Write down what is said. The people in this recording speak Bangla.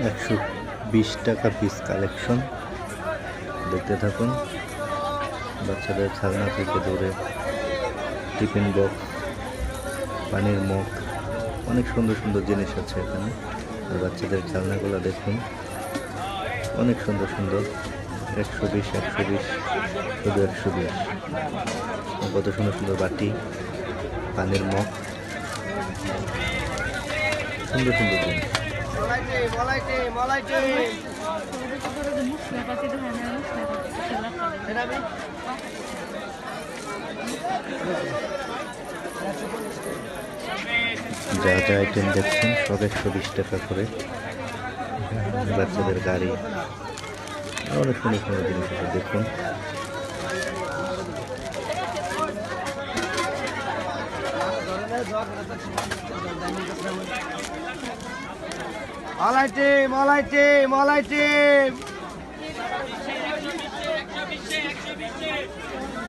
120 টাকা পিস কালেকশন। দেখতে থাকুন। বাচ্চাদের খেলনা থেকে ধরে টিফিন বক্স, পানির মগ, অনেক সুন্দর সুন্দর জিনিস আছে এখানে। আর বাচ্চাদের খেলনাগুলো দেখুন, অনেক সুন্দর সুন্দর। 120 শুধু 120। কত সুন্দর সুন্দর বাটি, পানির মগ, সুন্দর সুন্দর জিনিস। যা যা আইটেম দেখছেন সব 120 টাকা করে। বাচ্চাদের গাড়ি, অনেক সুন্দর সুন্দর জিনিস আছে দেখুন। all item